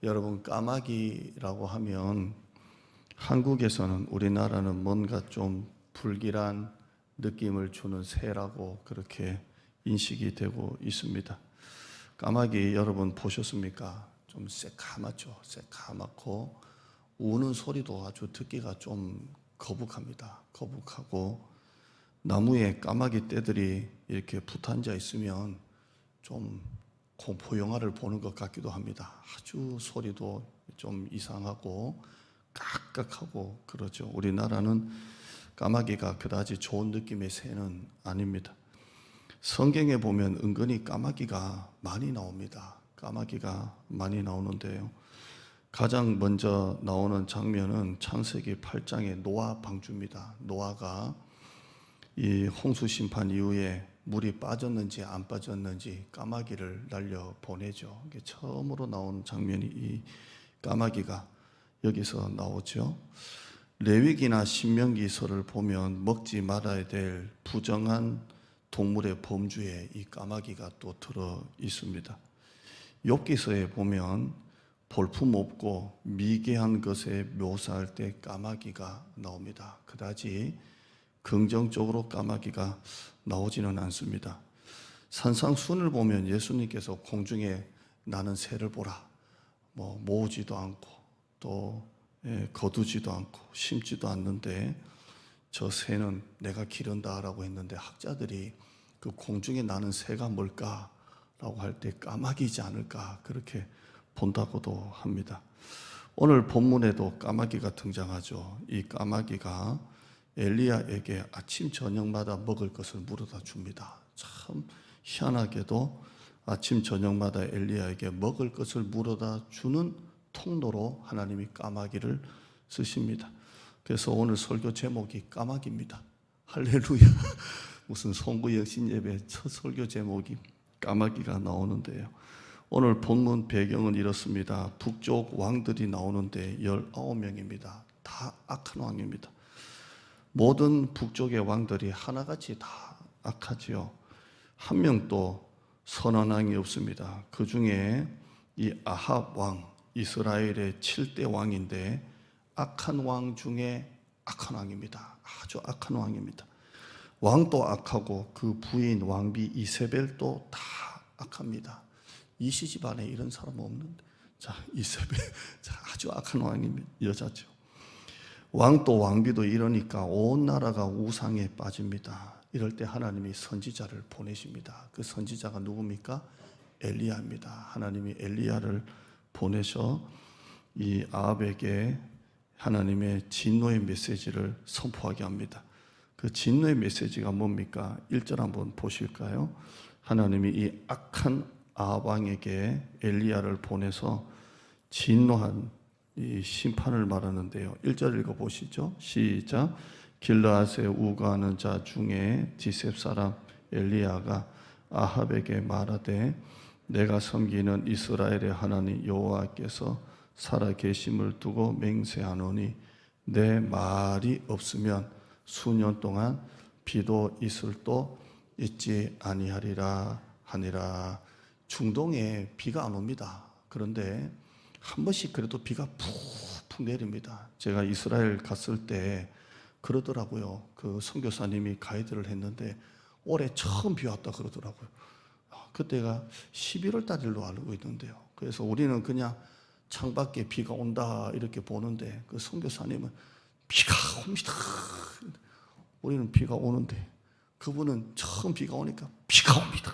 여러분, 까마귀라고 하면 한국에서는, 우리나라는 뭔가 좀 불길한 느낌을 주는 새라고 그렇게 인식이 되고 있습니다. 까마귀 여러분 보셨습니까? 좀 새까맣죠. 새까맣고 우는 소리도 아주 듣기가 좀 거북합니다. 거북하고 나무에 까마귀 떼들이 이렇게 붙어앉아 있으면 좀 공포 영화를 보는 것 같기도 합니다. 아주 소리도 좀 이상하고 깍깍하고 그러죠. 우리나라는 까마귀가 그다지 좋은 느낌의 새는 아닙니다. 성경에 보면 은근히 까마귀가 많이 나옵니다. 까마귀가 많이 나오는데요. 가장 먼저 나오는 장면은 창세기 8장의 노아 방주입니다. 노아가 이 홍수 심판 이후에 물이 빠졌는지 안 빠졌는지 까마귀를 날려 보내죠. 이게 처음으로 나온 장면이 이 까마귀가 여기서 나오죠. 레위기나 신명기서를 보면 먹지 말아야 될 부정한 동물의 범주에 이 까마귀가 또 들어 있습니다. 욥기서에 보면 볼품없고 미개한 것에 묘사할 때 까마귀가 나옵니다. 그다지 긍정적으로 까마귀가 나오지는 않습니다. 산상순을 보면 예수님께서 공중에 나는 새를 보라, 모으지도 않고 또 거두지도 않고 심지도 않는데 저 새는 내가 기른다라고 했는데, 학자들이 그 공중에 나는 새가 뭘까라고 할 때 까마귀이지 않을까 그렇게 본다고도 합니다. 오늘 본문에도 까마귀가 등장하죠. 이 까마귀가 엘리야에게 아침 저녁마다 먹을 것을 물어다 줍니다. 참 희한하게도 아침 저녁마다 엘리야에게 먹을 것을 물어다 주는 통로로 하나님이 까마귀를 쓰십니다. 그래서 오늘 설교 제목이 까마귀입니다. 할렐루야. 무슨 송구 여신 예배 첫 설교 제목이 까마귀가 나오는데요. 오늘 본문 배경은 이렇습니다. 북쪽 왕들이 나오는데 19명입니다. 다 악한 왕입니다. 모든 북쪽의 왕들이 하나같이 다 악하지요. 한 명도 선한 왕이 없습니다. 그 중에 이 아합 왕, 이스라엘의 7대 왕인데 악한 왕 중에 악한 왕입니다. 아주 악한 왕입니다. 왕도 악하고 그 부인 왕비 이세벨도 다 악합니다. 이 시집 안에 이런 사람 없는데, 이세벨 아주 악한 왕입니다. 여자죠. 왕도 왕비도 이러니까 온 나라가 우상에 빠집니다. 이럴 때 하나님이 선지자를 보내십니다. 그 선지자가 누굽니까? 엘리야입니다. 하나님이 엘리야를 보내셔 이 아합에게 하나님의 진노의 메시지를 선포하게 합니다. 그 진노의 메시지가 뭡니까? 1절 한번 보실까요? 하나님이 이 악한 아합 왕에게 엘리야를 보내서 진노한 이 심판을 말하는데요. 1절 읽어보시죠. 시작. 길르앗에 우거하는 자 중에 디셉 사람 엘리야가 아합에게 말하되 내가 섬기는 이스라엘의 하나님 여호와께서 살아계심을 두고 맹세하노니 내 말이 없으면 수년 동안 비도 이슬도 있지 아니하리라 하니라. 중동에 비가 안 옵니다. 그런데 한 번씩 그래도 비가 푹푹 내립니다. 제가 이스라엘 갔을 때 그러더라고요. 그 선교사님이 가이드를 했는데 올해 처음 비 왔다 그러더라고요. 그때가 11월 달일로 알고 있는데요. 그래서 우리는 그냥 창밖에 비가 온다 이렇게 보는데 그 선교사님은 비가 옵니다. 우리는 비가 오는데 그분은 처음 비가 오니까 비가 옵니다.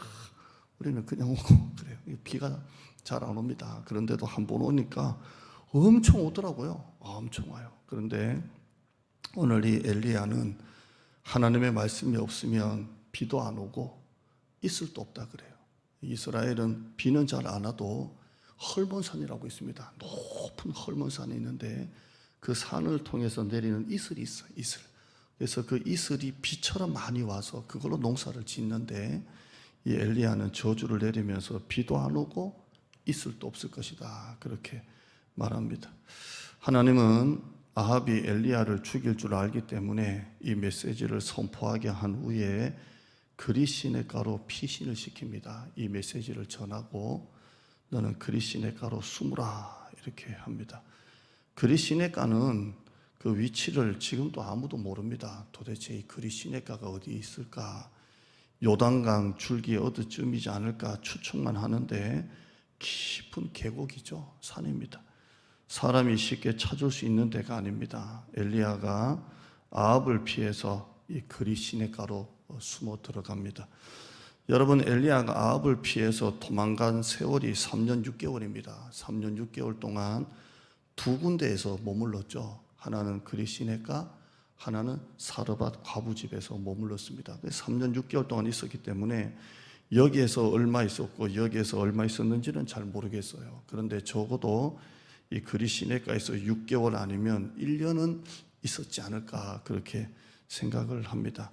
우리는 그냥 오고 그래요. 비가 잘 안 옵니다. 그런데도 한 번 오니까 엄청 오더라고요. 엄청 와요. 그런데 오늘 이 엘리야는 하나님의 말씀이 없으면 비도 안 오고 이슬도 없다 그래요. 이스라엘은 비는 잘 안 와도 헐몬산이라고 있습니다. 높은 헐몬산이 있는데 그 산을 통해서 내리는 이슬이 있어요. 이슬. 그래서 그 이슬이 비처럼 많이 와서 그걸로 농사를 짓는데 이 엘리야는 저주를 내리면서 비도 안 오고 이슬도 없을 것이다 그렇게 말합니다. 하나님은 아합이 엘리야를 죽일 줄 알기 때문에 이 메시지를 선포하게 한 후에 그리시네가로 피신을 시킵니다. 이 메시지를 전하고 너는 그리시네가로 숨으라 이렇게 합니다. 그리 시내가는 그 위치를 지금도 아무도 모릅니다. 도대체 이 그리 시내가가 어디 있을까? 요단강 줄기 어디쯤이지 않을까 추측만 하는데 깊은 계곡이죠. 산입니다. 사람이 쉽게 찾을 수 있는 데가 아닙니다. 엘리야가 아합을 피해서 이 그리 시내가로 숨어 들어갑니다. 여러분, 엘리야가 아합을 피해서 도망간 세월이 3년 6개월입니다. 3년 6개월 동안 두 군데에서 머물렀죠. 하나는 그리 시내가, 하나는 사르밧 과부집에서 머물렀습니다. 3년 6개월 동안 있었기 때문에 여기에서 얼마 있었고 여기에서 얼마 있었는지는 잘 모르겠어요. 그런데 적어도 이 그리 시내가에서 6개월 아니면 1년은 있었지 않을까 그렇게 생각을 합니다.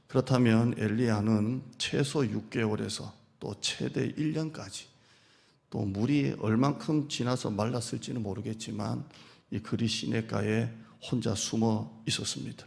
그렇다면 엘리야는 최소 6개월에서 또 최대 1년까지 또 물이 얼만큼 지나서 말랐을지는 모르겠지만 이 그리 시내가에 혼자 숨어 있었습니다.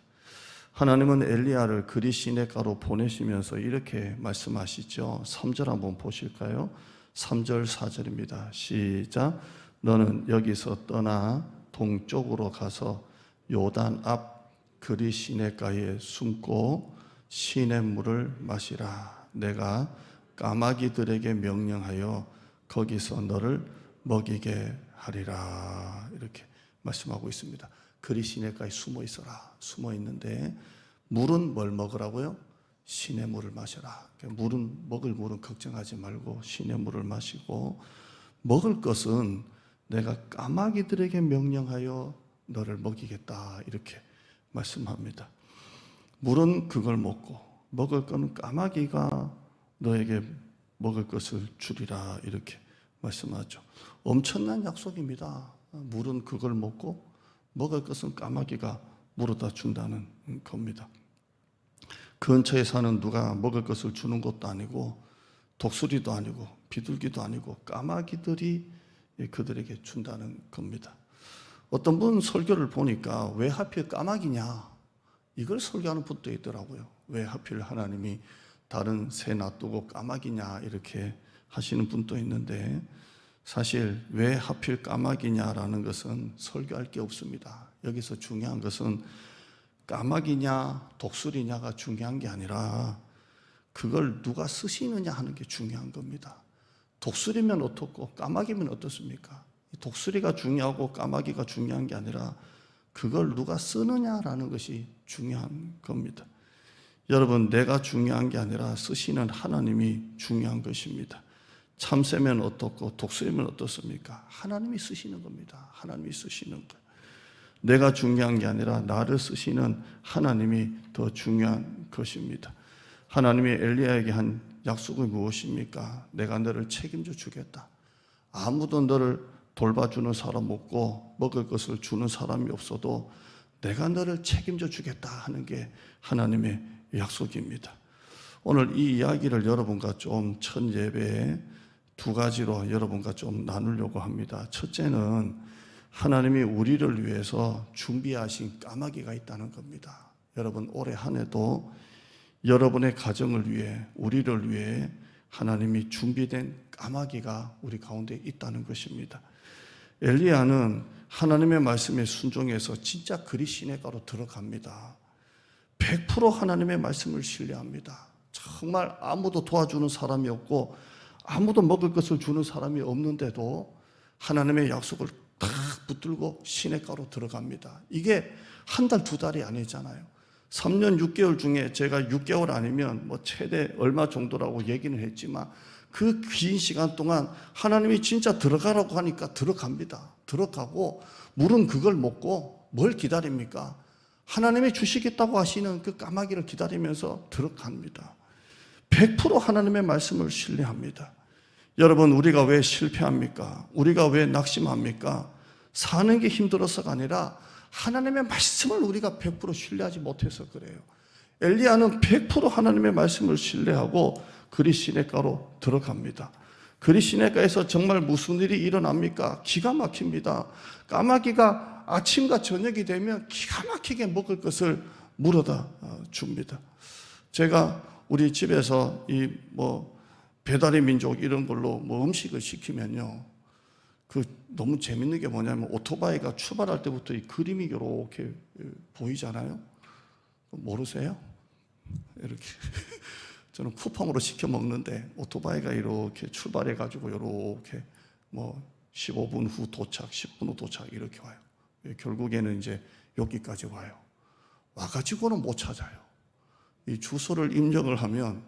하나님은 엘리야를 그리 시내가로 보내시면서 이렇게 말씀하시죠. 3절 한번 보실까요? 3절 4절입니다. 시작. 너는 여기서 떠나 동쪽으로 가서 요단 앞 그리 시내가에 숨고 시냇물을 마시라. 내가 까마귀들에게 명령하여 거기서 너를 먹이게 하리라. 이렇게 말씀하고 있습니다. 그리 시내가에 숨어 있어라. 숨어 있는데 물은 뭘 먹으라고요? 시냇물을 마셔라. 먹을 물은 걱정하지 말고 시냇물을 마시고, 먹을 것은 내가 까마귀들에게 명령하여 너를 먹이겠다 이렇게 말씀합니다. 물은 그걸 먹고 먹을 거는 까마귀가 너에게 먹을 것을 주리라 이렇게 말씀하죠. 엄청난 약속입니다. 물은 그걸 먹고 먹을 것은 까마귀가 물어다 준다는 겁니다. 근처에 사는 누가 먹을 것을 주는 것도 아니고 독수리도 아니고 비둘기도 아니고 까마귀들이 그들에게 준다는 겁니다. 어떤 분 설교를 보니까 왜 하필 까마귀냐 이걸 설교하는 분도 있더라고요. 왜 하필 하나님이 다른 새 놔두고 까마귀냐 이렇게 하시는 분도 있는데, 사실 왜 하필 까마귀냐라는 것은 설교할 게 없습니다. 여기서 중요한 것은 까마귀냐 독수리냐가 중요한 게 아니라 그걸 누가 쓰시느냐 하는 게 중요한 겁니다. 독수리면 어떻고 까마귀면 어떻습니까? 독수리가 중요하고 까마귀가 중요한 게 아니라 그걸 누가 쓰느냐라는 것이 중요한 겁니다. 여러분, 내가 중요한 게 아니라 쓰시는 하나님이 중요한 것입니다. 참새면 어떻고 독수리면 어떻습니까? 하나님이 쓰시는 겁니다. 하나님이 쓰시는 것. 내가 중요한 게 아니라 나를 쓰시는 하나님이 더 중요한 것입니다. 하나님이 엘리야에게 한 약속이 무엇입니까? 내가 너를 책임져 주겠다. 아무도 너를 돌봐주는 사람 없고 먹을 것을 주는 사람이 없어도 내가 너를 책임져 주겠다 하는 게 하나님의 약속입니다. 오늘 이 이야기를 여러분과 좀 첫 예배에 두 가지로 여러분과 좀 나누려고 합니다. 첫째는 하나님이 우리를 위해서 준비하신 까마귀가 있다는 겁니다. 여러분, 올해 한 해도 여러분의 가정을 위해, 우리를 위해 하나님이 준비된 까마귀가 우리 가운데 있다는 것입니다. 엘리야는 하나님의 말씀에 순종해서 진짜 그리 시내가로 들어갑니다. 100% 하나님의 말씀을 신뢰합니다. 정말 아무도 도와주는 사람이 없고 아무도 먹을 것을 주는 사람이 없는데도 하나님의 약속을 딱 붙들고 시내가로 들어갑니다. 이게 한 달, 두 달이 아니잖아요. 3년 6개월 중에 제가 6개월 아니면 뭐 최대 얼마 정도라고 얘기는 했지만 그 긴 시간 동안 하나님이 진짜 들어가라고 하니까 들어갑니다. 들어가고 물은 그걸 먹고 뭘 기다립니까? 하나님이 주시겠다고 하시는 그 까마귀를 기다리면서 들어갑니다. 100% 하나님의 말씀을 신뢰합니다. 여러분, 우리가 왜 실패합니까? 우리가 왜 낙심합니까? 사는 게 힘들어서가 아니라 하나님의 말씀을 우리가 100% 신뢰하지 못해서 그래요. 엘리야는 100% 하나님의 말씀을 신뢰하고 그리 시내가로 들어갑니다. 그리 시내가에서 정말 무슨 일이 일어납니까? 기가 막힙니다. 까마귀가 아침과 저녁이 되면 기가 막히게 먹을 것을 물어다 줍니다. 제가 우리 집에서 배달의 민족 이런 걸로 음식을 시키면요, 너무 재밌는 게 뭐냐면 오토바이가 출발할 때부터 이 그림이 이렇게 보이잖아요. 모르세요? 이렇게 저는 쿠팡으로 시켜 먹는데 오토바이가 이렇게 출발해 가지고 이렇게 뭐 15분 후 도착, 10분 후 도착 이렇게 와요. 결국에는 이제 여기까지 와요. 와가지고는 못 찾아요. 이 주소를 입력을 하면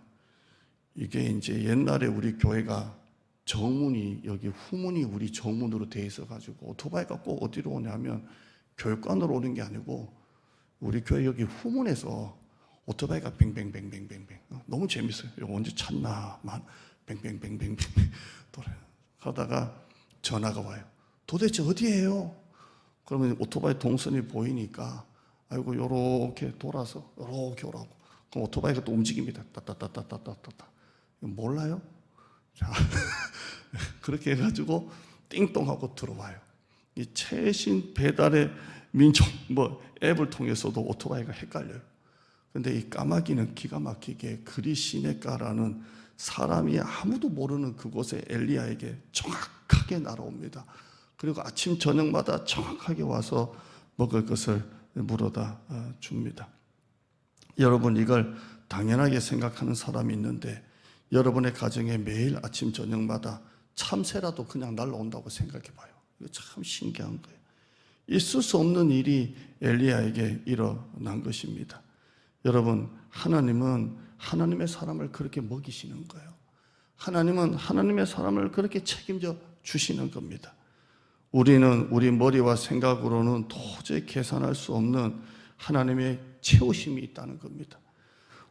이게 이제 옛날에 우리 교회가 정문이 여기 후문이 우리 정문으로 돼 있어 가지고 오토바이가 꼭 어디로 오냐면 교육관으로 오는 게 아니고 우리 교회 여기 후문에서 오토바이가 뱅뱅뱅뱅뱅뱅 너무 재밌어요. 이거 언제 찾나만 뱅뱅뱅뱅뱅 돌아요. 하다가 전화가 와요. 도대체 어디예요? 그러면 오토바이 동선이 보이니까 아이고 요렇게 돌아서 요렇게 오라고. 그럼 오토바이가 또 움직입니다. 따따따따따따따. 몰라요? 자, 그렇게 해가지고 띵동하고 들어와요. 이 최신 배달의 민족 앱을 통해서도 오토바이가 헷갈려요. 근데 이 까마귀는 기가 막히게 그리시네가라는 사람이 아무도 모르는 그곳에 엘리야에게 정확하게 날아옵니다. 그리고 아침 저녁마다 정확하게 와서 먹을 것을 물어다 줍니다. 여러분, 이걸 당연하게 생각하는 사람이 있는데 여러분의 가정에 매일 아침 저녁마다 참새라도 그냥 날라온다고 생각해 봐요. 이거 참 신기한 거예요. 있을 수 없는 일이 엘리야에게 일어난 것입니다. 여러분, 하나님은 하나님의 사람을 그렇게 먹이시는 거예요. 하나님은 하나님의 사람을 그렇게 책임져 주시는 겁니다. 우리는 우리 머리와 생각으로는 도저히 계산할 수 없는 하나님의 채우심이 있다는 겁니다.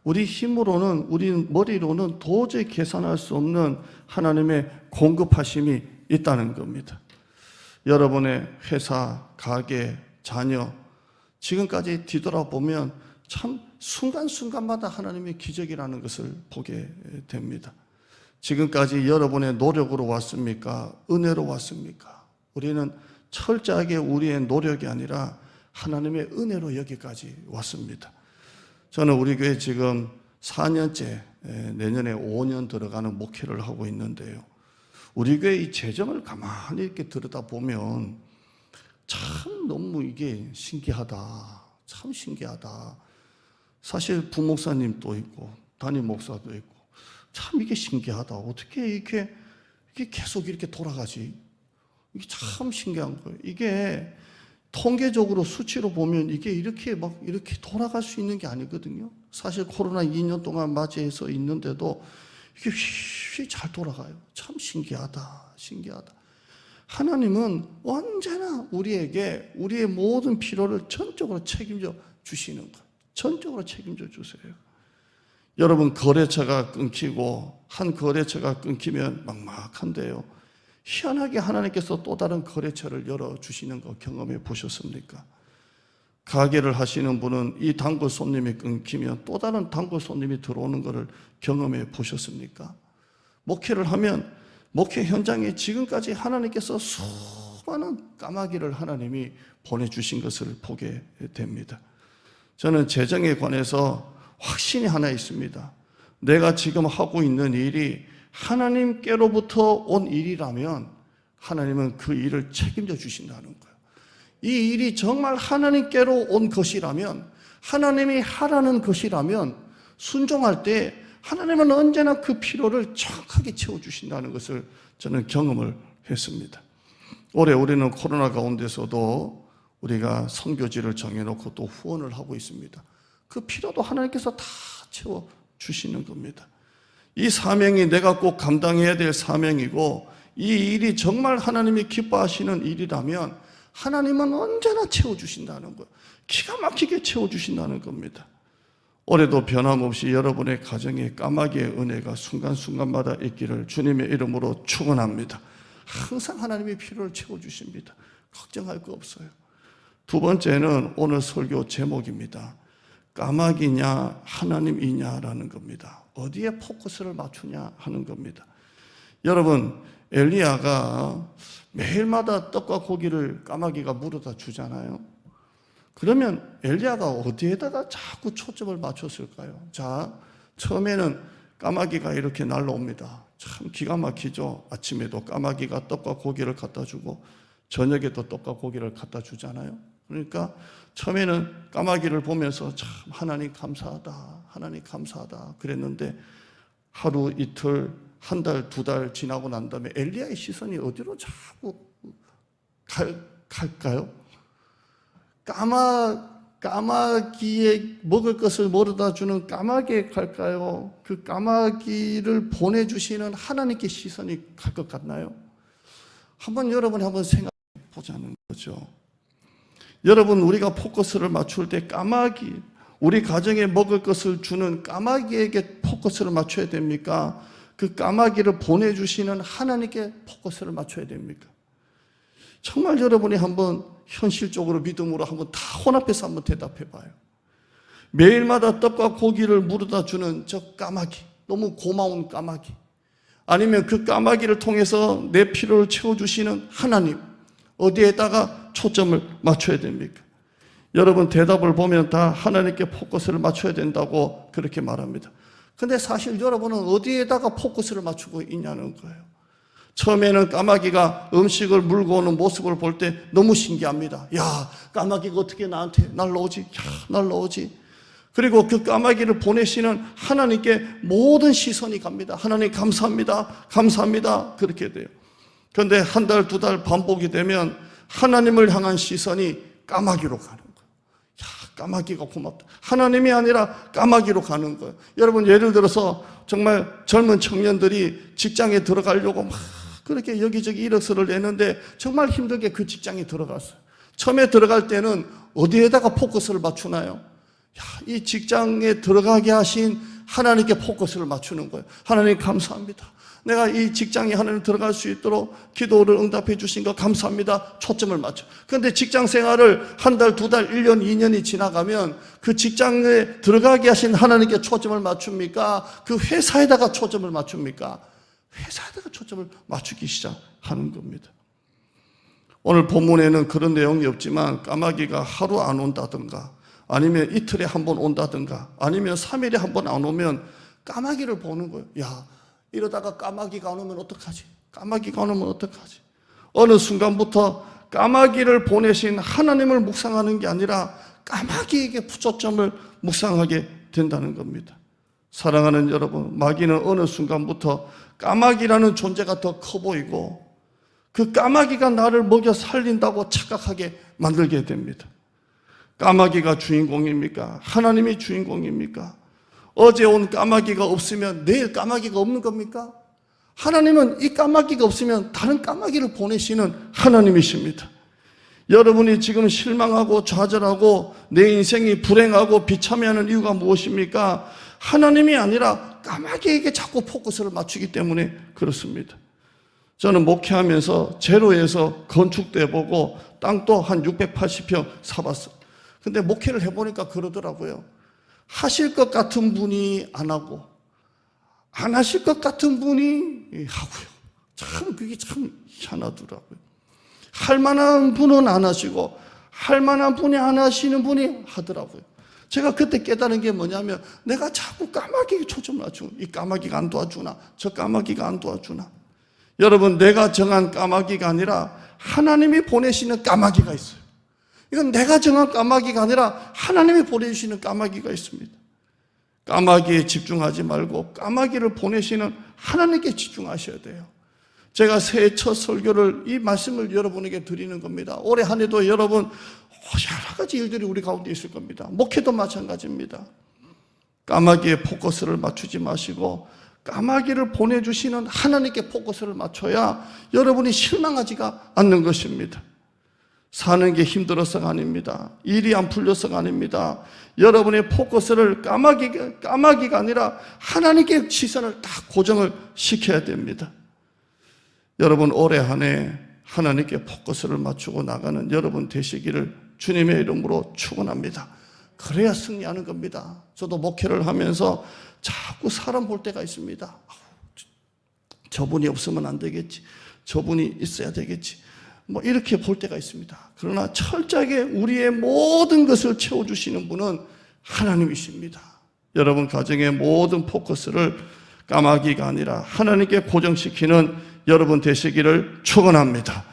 우리 힘으로는, 우리 머리로는 도저히 계산할 수 없는 하나님의 공급하심이 있다는 겁니다. 여러분의 회사, 가게, 자녀, 지금까지 뒤돌아보면 참 순간순간마다 하나님의 기적이라는 것을 보게 됩니다. 지금까지 여러분의 노력으로 왔습니까? 은혜로 왔습니까? 우리는 철저하게 우리의 노력이 아니라 하나님의 은혜로 여기까지 왔습니다. 저는 우리 교회 지금 4년째, 내년에 5년 들어가는 목회를 하고 있는데요. 우리 교회 이 재정을 가만히 이렇게 들여다보면 참 너무 이게 신기하다. 참 신기하다. 사실 부목사님도 있고 담임 목사도 있고 참 이게 신기하다. 어떻게 이게 계속 이렇게 돌아가지? 이게 참 신기한 거예요. 이게 통계적으로 수치로 보면 이게 이렇게 돌아갈 수 있는 게 아니거든요. 사실 코로나 2년 동안 맞이해서 있는데도 이게 휘 잘 돌아가요. 참 신기하다. 신기하다. 하나님은 언제나 우리에게 우리의 모든 필요를 전적으로 책임져 주시는 거예요. 전적으로 책임져 주세요. 여러분, 거래처가 끊기고 한 거래처가 끊기면 막막한데요. 희한하게 하나님께서 또 다른 거래처를 열어주시는 거 경험해 보셨습니까? 가게를 하시는 분은 이 단골 손님이 끊기면 또 다른 단골 손님이 들어오는 것을 경험해 보셨습니까? 목회를 하면 목회 현장에 지금까지 하나님께서 수많은 까마귀를 하나님이 보내주신 것을 보게 됩니다. 저는 재정에 관해서 확신이 하나 있습니다. 내가 지금 하고 있는 일이 하나님께로부터 온 일이라면 하나님은 그 일을 책임져 주신다는 거예요. 이 일이 정말 하나님께로 온 것이라면, 하나님이 하라는 것이라면 순종할 때 하나님은 언제나 그 필요를 정확하게 채워주신다는 것을 저는 경험을 했습니다. 올해 우리는 코로나 가운데서도 우리가 선교지를 정해놓고 또 후원을 하고 있습니다. 그 필요도 하나님께서 다 채워주시는 겁니다. 이 사명이 내가 꼭 감당해야 될 사명이고 이 일이 정말 하나님이 기뻐하시는 일이라면 하나님은 언제나 채워주신다는 거예요. 기가 막히게 채워주신다는 겁니다. 올해도 변함없이 여러분의 가정에 까마귀의 은혜가 순간순간마다 있기를 주님의 이름으로 축원합니다. 항상 하나님의 필요를 채워주십니다. 걱정할 거 없어요. 두 번째는 오늘 설교 제목입니다. 까마귀냐 하나님이냐라는 겁니다. 어디에 포커스를 맞추냐 하는 겁니다. 여러분, 엘리야가 매일마다 떡과 고기를 까마귀가 물어다 주잖아요. 그러면 엘리야가 어디에다가 자꾸 초점을 맞췄을까요? 자, 처음에는 까마귀가 이렇게 날라옵니다. 참 기가 막히죠. 아침에도 까마귀가 떡과 고기를 갖다 주고 저녁에도 떡과 고기를 갖다 주잖아요. 그러니까 처음에는 까마귀를 보면서 참 하나님 감사하다, 하나님 감사하다 그랬는데 하루 이틀 한 달, 두 달 지나고 난 다음에 엘리야의 시선이 어디로 자꾸 갈까요? 까마귀에 먹을 것을 모르다 주는 까마귀에 갈까요? 그 까마귀를 보내주시는 하나님께 시선이 갈 것 같나요? 여러분이 한번 생각해 보자는 거죠. 여러분, 우리가 포커스를 맞출 때 까마귀, 우리 가정에 먹을 것을 주는 까마귀에게 포커스를 맞춰야 됩니까? 그 까마귀를 보내주시는 하나님께 포커스를 맞춰야 됩니까? 정말 여러분이 한번 현실적으로 믿음으로 한번 다 혼합해서 한번 대답해 봐요. 매일마다 떡과 고기를 물어다 주는 저 까마귀, 너무 고마운 까마귀, 아니면 그 까마귀를 통해서 내 필요를 채워주시는 하나님, 어디에다가 초점을 맞춰야 됩니까? 여러분, 대답을 보면 다 하나님께 포커스를 맞춰야 된다고 그렇게 말합니다. 근데 사실 여러분은 어디에다가 포커스를 맞추고 있냐는 거예요. 처음에는 까마귀가 음식을 물고 오는 모습을 볼 때 너무 신기합니다. 야, 까마귀가 어떻게 나한테 날라오지? 날라오지? 그리고 그 까마귀를 보내시는 하나님께 모든 시선이 갑니다. 하나님 감사합니다. 감사합니다. 그렇게 돼요. 그런데 한 달, 두 달 반복이 되면 하나님을 향한 시선이 까마귀로 가는 거예요. 야, 까마귀가 고맙다. 하나님이 아니라 까마귀로 가는 거예요. 여러분, 예를 들어서 정말 젊은 청년들이 직장에 들어가려고 막 그렇게 여기저기 이력서를 내는데 정말 힘들게 그 직장에 들어갔어요. 처음에 들어갈 때는 어디에다가 포커스를 맞추나요? 야, 이 직장에 들어가게 하신 하나님께 포커스를 맞추는 거예요. 하나님 감사합니다. 내가 이 직장에 하나님 들어갈 수 있도록 기도를 응답해 주신 거 감사합니다. 초점을 맞춰. 그런데 직장 생활을 한 달, 두 달, 1년, 2년이 지나가면 그 직장에 들어가게 하신 하나님께 초점을 맞춥니까? 그 회사에다가 초점을 맞춥니까? 회사에다가 초점을 맞추기 시작하는 겁니다. 오늘 본문에는 그런 내용이 없지만 까마귀가 하루 안 온다든가 아니면 이틀에 한 번 온다든가 아니면 3일에 한 번 안 오면 까마귀를 보는 거예요. 야, 이러다가 까마귀가 안 오면 어떡하지? 까마귀가 안 오면 어떡하지? 어느 순간부터 까마귀를 보내신 하나님을 묵상하는 게 아니라 까마귀에게 초점을 묵상하게 된다는 겁니다. 사랑하는 여러분, 마귀는 어느 순간부터 까마귀라는 존재가 더 커 보이고 그 까마귀가 나를 먹여 살린다고 착각하게 만들게 됩니다. 까마귀가 주인공입니까? 하나님이 주인공입니까? 어제 온 까마귀가 없으면 내일 까마귀가 없는 겁니까? 하나님은 이 까마귀가 없으면 다른 까마귀를 보내시는 하나님이십니다. 여러분이 지금 실망하고 좌절하고 내 인생이 불행하고 비참해하는 이유가 무엇입니까? 하나님이 아니라 까마귀에게 자꾸 포커스를 맞추기 때문에 그렇습니다. 저는 목회하면서 제로에서 건축도 해보고 땅도 한 680평 사봤어요. 근데 목회를 해보니까 그러더라고요. 하실 것 같은 분이 안 하고 안 하실 것 같은 분이 하고요. 참 그게 참 희한하더라고요. 할 만한 분은 안 하시고 할 만한 분이 안 하시는 분이 하더라고요. 제가 그때 깨달은 게 뭐냐면 내가 자꾸 까마귀에 초점을 맞추고 이 까마귀가 안 도와주나 저 까마귀가 안 도와주나. 여러분, 내가 정한 까마귀가 아니라 하나님이 보내시는 까마귀가 있어요. 이건 내가 정한 까마귀가 아니라 하나님이 보내주시는 까마귀가 있습니다. 까마귀에 집중하지 말고 까마귀를 보내시는 하나님께 집중하셔야 돼요. 제가 새해 첫 설교를 이 말씀을 여러분에게 드리는 겁니다. 올해 한 해도 여러분 여러 가지 일들이 우리 가운데 있을 겁니다. 목회도 마찬가지입니다. 까마귀에 포커스를 맞추지 마시고 까마귀를 보내주시는 하나님께 포커스를 맞춰야 여러분이 실망하지가 않는 것입니다. 사는 게 힘들어서가 아닙니다. 일이 안 풀려서가 아닙니다. 여러분의 포커스를 까마귀가 아니라 하나님께 시선을 딱 고정을 시켜야 됩니다. 여러분, 올해 한 해 하나님께 포커스를 맞추고 나가는 여러분 되시기를 주님의 이름으로 축원합니다. 그래야 승리하는 겁니다. 저도 목회를 하면서 자꾸 사람 볼 때가 있습니다. 저분이 없으면 안 되겠지. 저분이 있어야 되겠지. 뭐 이렇게 볼 때가 있습니다. 그러나 철저하게 우리의 모든 것을 채워주시는 분은 하나님이십니다. 여러분 가정의 모든 포커스를 까마귀가 아니라 하나님께 고정시키는 여러분 되시기를 축원합니다.